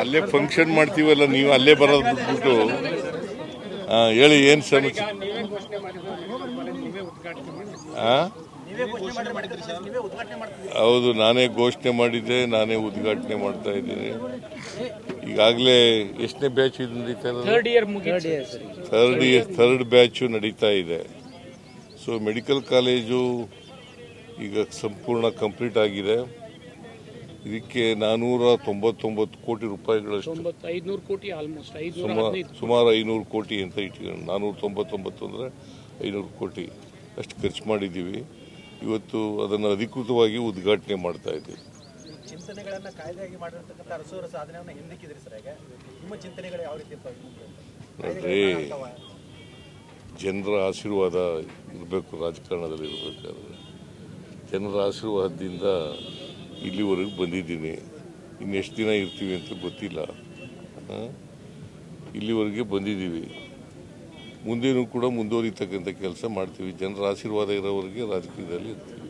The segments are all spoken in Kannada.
ಅಲ್ಲೇ ಫಂಕ್ಷನ್ ಮಾಡ್ತೀವಲ್ಲ, ನೀವು ಅಲ್ಲೇ ಬರೋದು ಬಿಟ್ಬಿಟ್ಟು ಹೇಳಿ ಏನು ಸಮಸ್ಯೆ? ಹೌದು, ನಾನೇ ಘೋಷಣೆ ಮಾಡಿದ್ದೆ, ನಾನೇ ಉದ್ಘಾಟನೆ ಮಾಡ್ತಾ ಇದ್ದೀನಿ. ಈಗಾಗಲೇ ಎಷ್ಟನೇ ಬ್ಯಾಚ್ ಇದು ನಡೀತಾ ಇದೆ? ಥರ್ಡ್ ಬ್ಯಾಚು ನಡೀತಾ ಇದೆ. ಸೊ ಮೆಡಿಕಲ್ ಕಾಲೇಜು ಈಗ ಸಂಪೂರ್ಣ ಕಂಪ್ಲೀಟ್ ಆಗಿದೆ. ಇದಕ್ಕೆ 499 ಕೋಟಿ ರೂಪಾಯಿಗಳಷ್ಟು, ಸುಮಾರು 500 ಕೋಟಿ ಅಂತ ಇಟ್ಕೊಂಡು 499 ಅಂದರೆ 500 ಕೋಟಿ ಅಷ್ಟು ಖರ್ಚು ಮಾಡಿದ್ದೀವಿ. ಇವತ್ತು ಅದನ್ನು ಅಧಿಕೃತವಾಗಿ ಉದ್ಘಾಟನೆ ಮಾಡ್ತಾ ಇದ್ದೀವಿ. ಚಿಂತನೆಗಳನ್ನು ಕಾಯ್ದೆಯಾಗಿ ಮಾಡಿರ್ತಕ್ಕಂಥ ಅರಸೂರ ಸಾಧನೆಯನ್ನು ಹಿಂದಿಕ್ಕಿದ್ರಿ ಸರ್. ಈಗ ನಿಮ್ಮ ಚಿಂತನೆಗಳು ಯಾವ ರೀತಿ ನೋಡ್ರಿ, ಜನರ ಆಶೀರ್ವಾದ ಇರಬೇಕು, ರಾಜಕಾರಣದಲ್ಲಿ ಇರಬೇಕಾದ್ರೆ ಜನರ ಆಶೀರ್ವಾದದಿಂದ ಇಲ್ಲಿವರೆಗೂ ಬಂದಿದ್ದೀನಿ. ಇನ್ನೆಷ್ಟು ದಿನ ಇರ್ತೀವಿ ಅಂತ ಗೊತ್ತಿಲ್ಲ. ಇಲ್ಲಿವರೆಗೆ ಬಂದಿದ್ದೀವಿ, ಮುಂದೇನೂ ಕೂಡ ಮುಂದುವರಿತಕ್ಕಂಥ ಕೆಲಸ ಮಾಡ್ತೀವಿ. ಜನರ ಆಶೀರ್ವಾದ ಇರೋವರೆಗೆ ರಾಜಕೀಯದಲ್ಲಿ ಇರ್ತೀವಿ.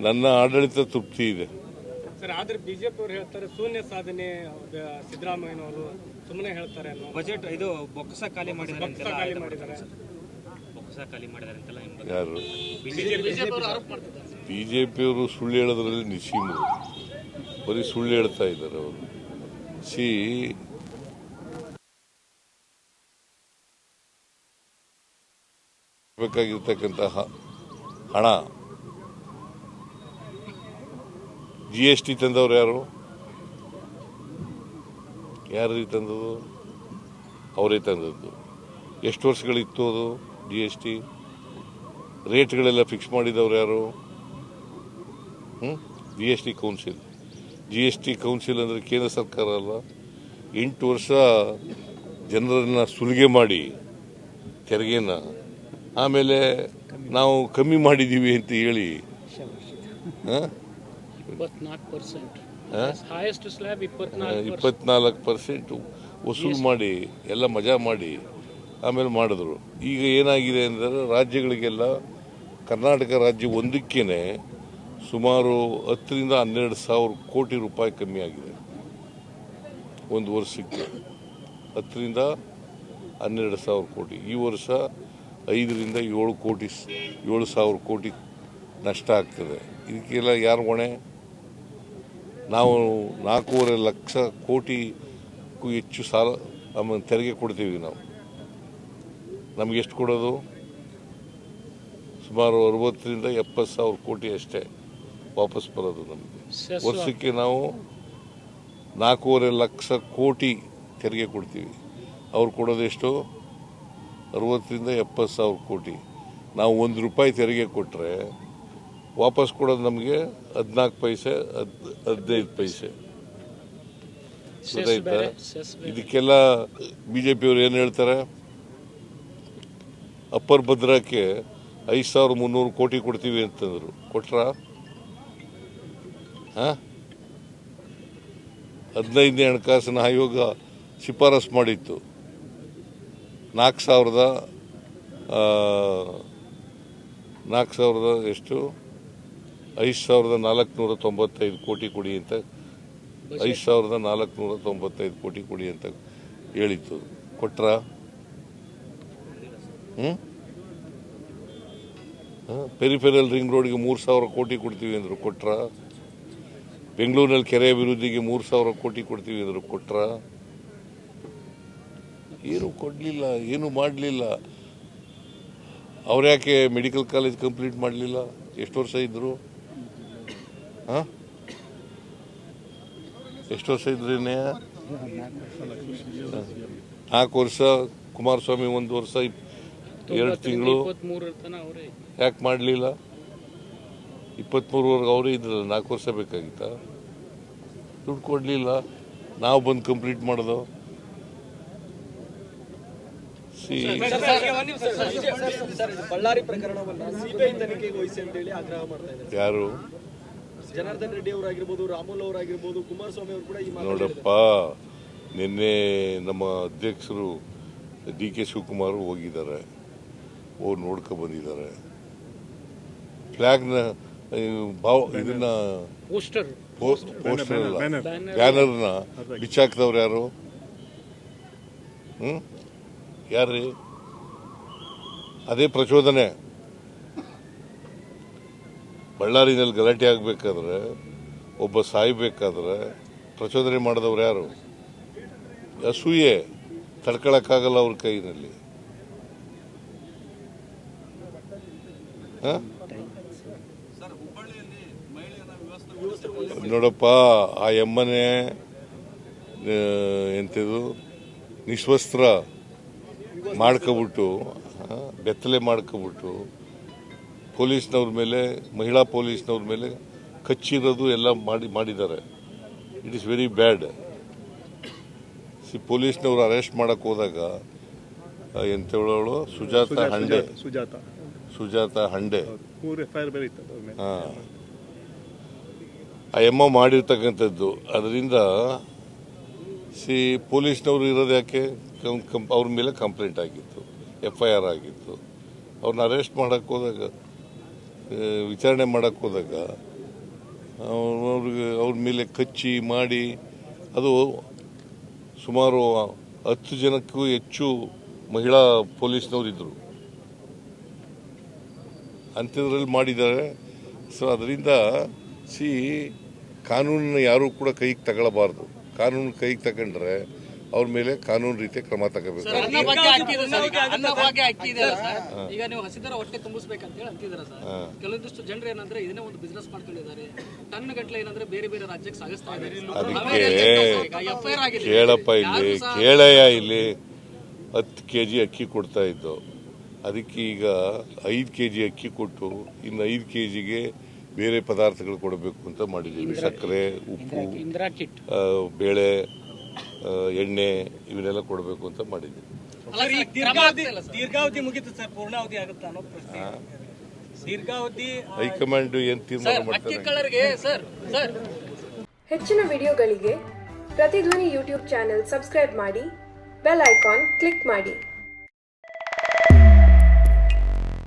ನನ್ನ ಆಡಳಿತ ತೃಪ್ತಿ ಇದೆ ಸರ್. ಆದ್ರೆ ಬಿಜೆಪಿ ಅವರು ಹೇಳ್ತಾರೆ ಶೂನ್ಯ ಸಾಧನೆ ಸಿದ್ದರಾಮಯ್ಯನವರು ಸುಮ್ಮನೆ ಹೇಳ್ತಾರೆ. ಬಜೆಟ್ ಇದು ಬೊಕ್ಕಸ ಖಾಲಿ ಮಾಡಿದ್ದಾರೆ. ಯಾರು? ಬಿಜೆಪಿಯವರು ಸುಳ್ಳು ಹೇಳೋದ್ರಲ್ಲಿ ನಿಶ್ಚಿಮರು, ಬರೀ ಸುಳ್ಳು ಹೇಳ್ತಾ ಇದ್ದಾರೆ ಅವರು. ಬೇಕಾಗಿರ್ತಕ್ಕಂಥ ಹಣ GST ತಂದವ್ರು ಯಾರು ತಂದದ್ದು? ಅವರೇ ತಂದದ್ದು. ಎಷ್ಟು ವರ್ಷಗಳಿತ್ತು ಅದು GST? ರೇಟ್ಗಳೆಲ್ಲ ಫಿಕ್ಸ್ ಮಾಡಿದವ್ರು ಯಾರು? GST council. GST ಕೌನ್ಸಿಲ್ ಅಂದರೆ ಕೇಂದ್ರ ಸರ್ಕಾರ ಅಲ್ಲ. 8 ವರ್ಷ ಜನರನ್ನ ಸುಲಿಗೆ ಮಾಡಿ ತೆರಿಗೆನ ಆಮೇಲೆ ನಾವು ಕಮ್ಮಿ ಮಾಡಿದ್ದೀವಿ ಅಂತ ಹೇಳಿ 24% ವಸೂಲು ಮಾಡಿ ಎಲ್ಲ ಮಜಾ ಮಾಡಿ ಆಮೇಲೆ ಮಾಡಿದ್ರು. ಈಗ ಏನಾಗಿದೆ ಅಂದರೆ ರಾಜ್ಯಗಳಿಗೆಲ್ಲ ಕರ್ನಾಟಕ ರಾಜ್ಯ ಒಂದಕ್ಕೇನೆ ಸುಮಾರು 10 ರಿಂದ 12 ಸಾವಿರ ಕೋಟಿ ರೂಪಾಯಿ ಕಮ್ಮಿ ಆಗಿದೆ ಒಂದು ವರ್ಷಕ್ಕೆ. 10 ರಿಂದ 12 ಸಾವಿರ ಕೋಟಿ. ಈ ವರ್ಷ 5 ರಿಂದ 7 ಸಾವಿರ ಕೋಟಿ ನಷ್ಟ ಆಗ್ತದೆ. ಇದಕ್ಕೆಲ್ಲ ಯಾರು ಹೊಣೆ? ನಾವು 4.5 ಲಕ್ಷ ಕೋಟಿಗೂ ಹೆಚ್ಚು ಸಾಲ ತೆರಿಗೆ ಕೊಡ್ತೀವಿ ನಾವು. ನಮ್ಗೆ ಎಷ್ಟು ಕೊಡೋದು? ಸುಮಾರು 60 ರಿಂದ 70 ಸಾವಿರ ಕೋಟಿ ಅಷ್ಟೇ ವಾಪಸ್ ಬರೋದು ನಮಗೆ. ವರ್ಷಕ್ಕೆ ನಾವು 4.5 ಲಕ್ಷ ಕೋಟಿ ತೆರಿಗೆ ಕೊಡ್ತೀವಿ. ಅವ್ರು ಕೊಡೋದೆಷ್ಟು? 60 ರಿಂದ 70 ಸಾವಿರ ಕೋಟಿ. ನಾವು 1 ರೂಪಾಯಿ ತೆರಿಗೆ ಕೊಟ್ಟರೆ ವಾಪಸ್ ಕೊಡೋದು ನಮಗೆ 14 ಪೈಸೆ 15 ಪೈಸೆ. ಗೊತ್ತಾಯ್ತಾ? ಇದಕ್ಕೆಲ್ಲ ಬಿಜೆಪಿಯವರು ಏನು ಹೇಳ್ತಾರೆ? ಅಪ್ಪರ್ ಭದ್ರಕ್ಕೆ 5300 ಕೋಟಿ ಕೊಡ್ತೀವಿ ಅಂತಂದ್ರು. ಕೊಟ್ರ? 15ನೇ ಹಣಕಾಸಿನ ಆಯೋಗ ಶಿಫಾರಸು ಮಾಡಿತ್ತು 4,000 ಎಷ್ಟು 5,495 ಕೋಟಿ ಕೊಡಿ ಅಂತ, 5,495 ಕೋಟಿ ಕೊಡಿ ಅಂತ ಹೇಳಿತ್ತು. ಕೊಟ್ರ? ಪೆರಿಫೆರಲ್ ರಿಂಗ್ ರೋಡ್ಗೆ 3,000 ಕೋಟಿ ಕೊಡ್ತೀವಿ ಅಂದ್ರು. ಕೊಟ್ರ? ಬೆಂಗಳೂರಿನಲ್ಲಿ ಕೆರೆ ಅಭಿವೃದ್ಧಿಗೆ 3,000 ಕೋಟಿ ಕೊಡ್ತೀವಿ ಅಂದ್ರು. ಕೊಟ್ರ? ಏನು ಕೊಡಲಿಲ್ಲ, ಏನು ಮಾಡಲಿಲ್ಲ. ಅವ್ರ್ಯಾಕೆ ಮೆಡಿಕಲ್ ಕಾಲೇಜ್ ಕಂಪ್ಲೀಟ್ ಮಾಡಲಿಲ್ಲ? ಎಷ್ಟು ವರ್ಷ ಇದ್ರು? ಎಷ್ಟು ವರ್ಷ ಇದ್ರಿ? 4 ವರ್ಷ. ಕುಮಾರಸ್ವಾಮಿ 1 ವರ್ಷ 2 ತಿಂಗಳು. ಯಾಕೆ ಮಾಡಲಿಲ್ಲ? 23ವರೆಗೆ ಅವರೇ ಇದ್ರಲ್ಲ, 4 ವರ್ಷ ಬೇಕಾಗಿತ್ತ? ದುಡ್ಡು ಕೊಡಲಿಲ್ಲ. ನಾವು ಬಂದು ಕಂಪ್ಲೀಟ್ ಮಾಡೋದು. ಬಳ್ಳಾರಿ ಪ್ರಕರಣವನ್ನ ಸಿಬಿಐ ತನಿಖೆಗೆ ವಹಿಸಿ ಅಂತ ಹೇಳಿ ಆಗ್ರಹ ಮಾಡ್ತಾ ಇದ್ದಾರೆ. ಯಾರು? ಜನಾರ್ದನ್ ರೆಡ್ಡಿ ಅವರಾಗಿರ್ಬೋದು, ರಾಮುಲು ಅವರಾಗಿರ್ಬೋದು, ಕುಮಾರಸ್ವಾಮಿ ಅವರು ಕೂಡ ಈ ನೋಡಪ್ಪ, ನಿನ್ನೆ ನಮ್ಮ ಅಧ್ಯಕ್ಷರು DK ಶಿವಕುಮಾರ್ ಹೋಗಿದ್ದಾರೆ, ಹೋಗಿ ನೋಡ್ಕೊ ಬಂದಿದ್ದಾರೆ. ಇದನ್ನ ಪೋಸ್ಟರ್ ಪೋಸ್ಟರ್ ಅಲ್ಲ ಬ್ಯಾನರ್ನ ಬಿಚ್ಚಾಕ್ದವ್ರು ಯಾರು? ಯಾರ್ರೀ? ಅದೇ ಪ್ರಚೋದನೆ. ಬಳ್ಳಾರಿನಲ್ಲಿ ಗಲಾಟೆ ಆಗಬೇಕಾದ್ರೆ, ಒಬ್ಬ ಸಾಯ್ಬೇಕಾದ್ರೆ ಪ್ರಚೋದನೆ ಮಾಡಿದವ್ರು ಯಾರು? ಅಸೂಯೆ ತಡ್ಕೊಳಕ್ಕಾಗಲ್ಲ ಅವ್ರ ಕೈನಲ್ಲಿ. ನೋಡಪ್ಪ, ಆ ಎಮ್ಮನೆ ಎಂಥದ್ದು ನಿಶ್ವಸ್ತ್ರ ಮಾಡ್ಕೊಬಿಟ್ಟು, ಬೆತ್ತಲೆ ಮಾಡ್ಕೊಬಿಟ್ಟು ಪೊಲೀಸ್ನವ್ರ ಮೇಲೆ, ಮಹಿಳಾ ಪೊಲೀಸ್ನವ್ರ ಮೇಲೆ ಕಚ್ಚಿರೋದು ಎಲ್ಲ ಮಾಡಿದ್ದಾರೆ. It is very bad. ಪೊಲೀಸ್ನವ್ರು ಅರೆಸ್ಟ್ ಮಾಡಕ್ ಹೋದಾಗ ಎಂಥವಳು ಸುಜಾತ ಹಂಡೆ ಆ ಎಮ್ಮ ಮಾಡಿರ್ತಕ್ಕಂಥದ್ದು. ಅದರಿಂದ ಪೊಲೀಸ್ನವರು ಇರೋದು ಯಾಕೆ? ಅವ್ರ ಮೇಲೆ ಕಂಪ್ಲೇಂಟ್ ಆಗಿತ್ತು, FIR ಆಗಿತ್ತು. ಅವ್ರನ್ನ ಅರೆಸ್ಟ್ ಮಾಡಕ್ ಹೋದಾಗ, ವಿಚಾರಣೆ ಮಾಡಕ್ ಹೋದಾಗ ಅವ್ರ ಮೇಲೆ ಕಚ್ಚಿ ಮಾಡಿ, ಅದು ಸುಮಾರು 10 ಜನಕ್ಕೂ ಹೆಚ್ಚು ಮಹಿಳಾ ಪೊಲೀಸ್ನವರು ಇದ್ರು. ಅಂಥದ್ರಲ್ಲಿ ಮಾಡಿದ್ದಾರೆ. ಸೊ ಅದರಿಂದ ಕಾನೂನನ್ನ ಯಾರೂ ಕೂಡ ಕೈಗೆ ತಗೊಳ್ಳಬಾರ್ದು. ಕಾನೂನು ಕೈಗೆ ತಗೊಂಡ್ರೆ ಅವ್ರ ಮೇಲೆ ಕಾನೂನು ರೀತಿಯ ಕ್ರಮ ತಗೋಬೇಕು. ಈಗ ನೀವು ಹಸಿದರ ಹೊಟ್ಟೆ ತುಂಬಿಸ್ಬೇಕಂತ ಹೇಳಿ ಅಂತಿದಾರೆ ಸರ್. ಕೆಲವೊಂದಿಷ್ಟು ಜನರು ಏನಂದ್ರೆ ಇದನ್ನೇ ಒಂದು ಬಿಸ್ನೆಸ್ ಮಾಡ್ಕೊಂಡಿದ್ದಾರೆ. ಟನ್ ಗಟ್ಟಲೆ ಏನಂದ್ರೆ ಬೇರೆ ಬೇರೆ ರಾಜ್ಯಕ್ಕೆ ಸಾಗಿಸ್ತಾ ಇದ್ದಾರೆ. ಅದಕ್ಕೆ ಕೇಳಪ್ಪ, ಇಲ್ಲಿ ಕೇಳಯ್ಯ, ಇಲ್ಲಿ 10 kg ಅಕ್ಕಿ ಕೊಡ್ತಾ ಇದ್ದು, ಅದಕ್ಕೆ ಈಗ 5 kg ಅಕ್ಕಿ ಕೊಟ್ಟು ಇನ್ನು 5 kgಗೆ ಬೇರೆ ಪದಾರ್ಥಗಳು ಕೊಡಬೇಕು ಅಂತ ಮಾಡಿದ್ದೀವಿ. ಸಕ್ಕರೆ, ಉಪ್ಪು, ಬೇಳೆ, ಎಣ್ಣೆ ಇವನ್ನೆಲ್ಲ ಕೊಡಬೇಕು ಅಂತ ಮಾಡಿದ್ದೀವಿ. ದೀರ್ಘಾವಧಿ ಮುಗಿತು ಸರ್, ಪೂರ್ಣಾವಧಿ ಆಗುತ್ತಾ ಅನ್ನೋ ಪ್ರಶ್ನೆ. ದೀರ್ಘಾವಧಿ ಹೈಕಮಾಂಡ್ ಏನ್ ತೀರ್ಮಾನ ಮಾಡ್ತಾರೆ? ಹೆಚ್ಚಿನ ವಿಡಿಯೋಗಳಿಗೆ ಪ್ರತಿಧ್ವನಿ ಯೂಟ್ಯೂಬ್ ಚಾನೆಲ್ ಸಬ್ಸ್ಕ್ರೈಬ್ ಮಾಡಿ, ಬೆಲ್ ಐಕಾನ್ ಕ್ಲಿಕ್ ಮಾಡಿ.